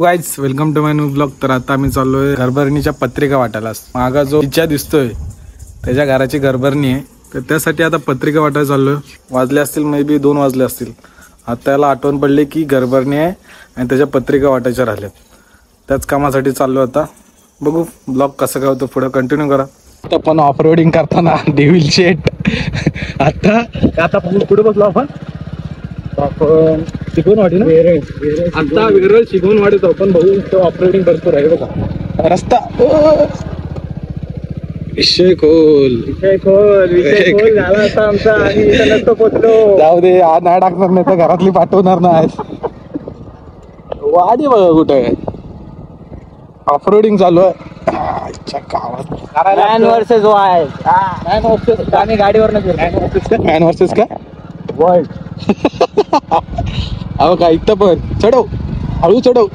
Guys welcome to my new blog. तर आता आम्ही चाललोय घरभरणीच्या पत्रिका वाटायला। मागा जो इच्छा दिसतोय त्याच्या घराची घरभरणी आहे, तर त्यासाठी आता पत्रिका वाटायला चाललोय। वाजले असतील मे बी 2 वाजले असतील। आता त्याला आठवण पडली की घरभरणी आहे आणि त्याच्या पत्रिका वाटायच्या राहिल्यात, त्याच कामासाठी चाललो आता। बघू ब्लॉग कसं काय होतं, पुढे कंटिन्यू करा। आता पण ऑफ रोडिंग करताना डेव्हिल शेट आता पुढे बसलो आपण शिकवणवाडी ना, आता वेरळ शिकवणवाडीत आपण बघू तो ऑपरेटिंग भरपूर आहे बघा। रस्ता विषय खोल झाला आता आमचा, आणि इथं नसतो पोचलो। जाऊ दे, आज नाही टाकणार, नाही तर घरातली पाठवणार नाही। वाडी बघा कुठे ऑफरोडिंग चालू आहे। Man versus wild, man versus आम्ही गाडीवर मॅन वर्सेस का वर्ल्ड। अहो का इथं पण चढव, हळू चढव,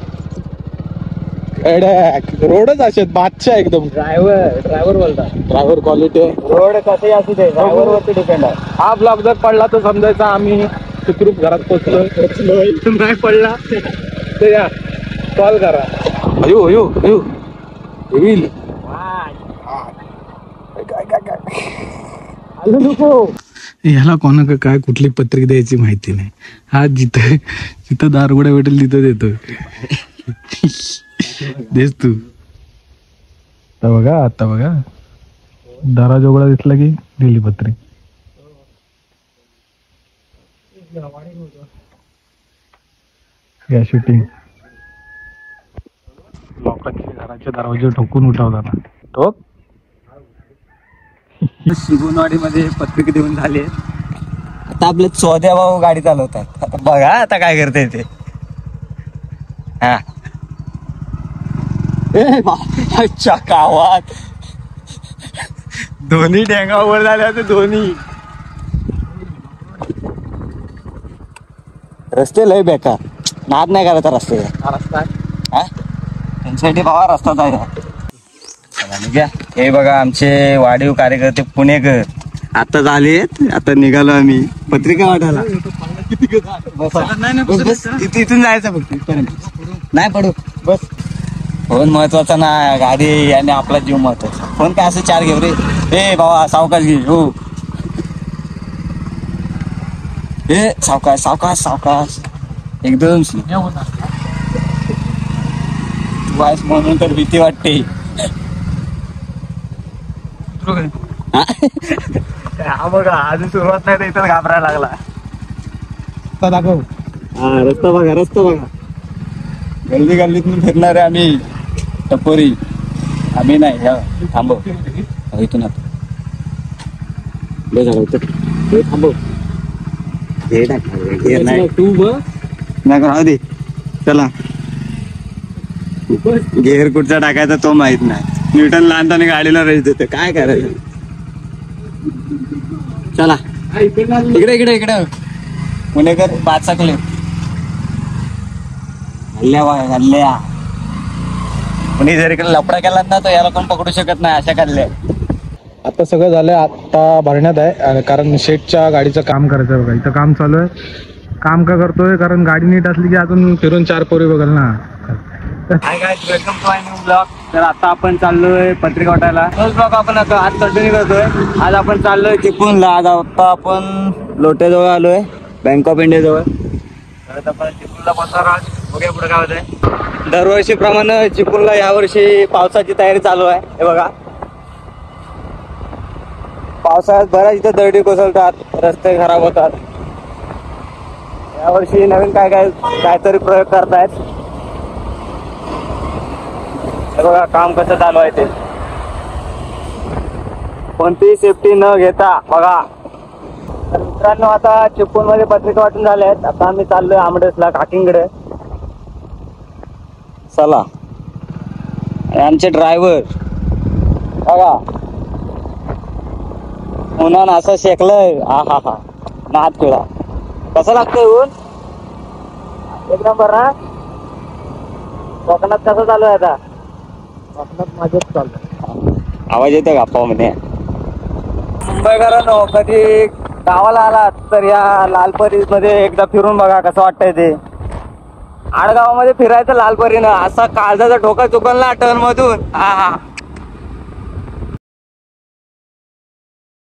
रोडच असे बादशाह एकदम। ड्रायव्हर बोलतात, ड्रायव्हर क्वालिटी आहे। रोड कसे असू दे ड्रायव्हर वरती डिपेंड आहे। हा ब्लॉक जर पडला तर समजायचा आम्ही सुखरूप घरात पोहोचलो, नाही पडला तर या कॉल करा। अयो अयो अयो येईल ह्याला कोणाक काय कुठली पत्रिका द्यायची माहिती नाही। हा जिथं जिथं दारगुड्या भेटेल तिथं देतो। देस तू आता बघा दारा जोगडा दिसला की दिली पत्रिका। या शूटिंग लोकांचे घराचे दरवाजे ठोकून उठवताना ठोक। शिगुणवाडी मध्ये पत्रिका देऊन झाले। आता आपले चौद्या भाऊ गाडी चालवतात। आता बघा आता काय करते ते। हा अच्छा गावात दोन्ही डेंगावर झाले होते दोन्ही। रस्ते लय बेकार, नाद नाही करायचा रस्त्याचा। रस्ता हा त्यांच्यासाठी बाबा रस्ताच आहे। हे बघा आमचे वाढीव कार्यकर्ते पुणेकर आता झालेत। आता निघालो आम्ही पत्रिका वाटायला। इथून जायचं फक्त इथपर्यंत, नाही पडू बस। फोन महत्वाचा ना, गाडी आणि आपला जीव महत्वाचा। फोन काय असं 4 घेऊ रे, हे बाबा सावकाश घे। हो हे सावकाश सावकाश सावकाश एकदम वाईस म्हणून तर भीती वाटते। हा बघा अजून सुरुवात नाही तर इथं घाबरायला लागला। दाखव हा रस्ता बघा, रस्ता बघा। गल्ली गल्लीतून फिरणार आहे आम्ही टपोरी, आम्ही नाही। ह्या थांबव इथून आता थांबव तू नाही राहू दे। चला गेअर कुठचा टाकायचा तो माहित नाही। न्यूटन लहानपणी गाडीला रेस देते, काय करायचं। चला इकडे इकडे इकडे पुणेकर बाचाकले हल्ल्या कुणी जर इकडे लफडा केला ना तर याला कोण पकडू शकत नाही अशा काढल्या। आता सगळं झालंय, आता भरण्यात आहे कारण शेटच्या गाडीचं काम करायचं आहे बघा। इथं काम चालू आहे। काम का करतोय कारण गाडी नीट असली की अजून फिरून 4 पोरी बघाल ना। Hi guys, welcome to my new blog. तर आता आपण चाललोय पत्रिका वाटायला। तोच ब्लॉग आपण आता आज कंटिन्यू करतोय। आज आपण चाललोय चिपळूणला। आज आता आपण लोट्याजवळ आलोय, बँक ऑफ इंडिया जवळ। तर आपण चिपळूणला पोहोचणार आहोत, बघूया पुढे काय होतंय। दरवर्षीप्रमाणे चिपळूणला यावर्षी पावसाची तयारी चालू आहे। हे बघा पावसाळ्यात बऱ्याच इथं दरडी कोसळतात, रस्ते खराब होतात। यावर्षी नवीन काहीतरी प्रयोग करतायत। बघा काम कसं चालू आहे ते, कोणतीही सेफ्टी न घेता बघा। तर मित्रांनो आता चिपळूण मध्ये पत्रिका वाटून झाले आहेत। आता आम्ही चाललोय आमडेसला काकींकडे। चला आमचे ड्रायव्हर बघा उन्हान असं शेकलंय। हा हा हा नाद पिळा कसं लागतंय ऊन, एक नंबर ना। कोकणात कसं चालू आहे आता, कोकणात माझ्याच चालू आवाज येतो का पाहुणे। मुंबईकरांनो कधी गावाला आलात तर या लालपरी मध्ये एकदा फिरून बघा, कसं वाटतंय ते। आडगावामध्ये फिरायचं लालपरीनं असा काळजाचा ठोका चुकवला टर्न मधून. हा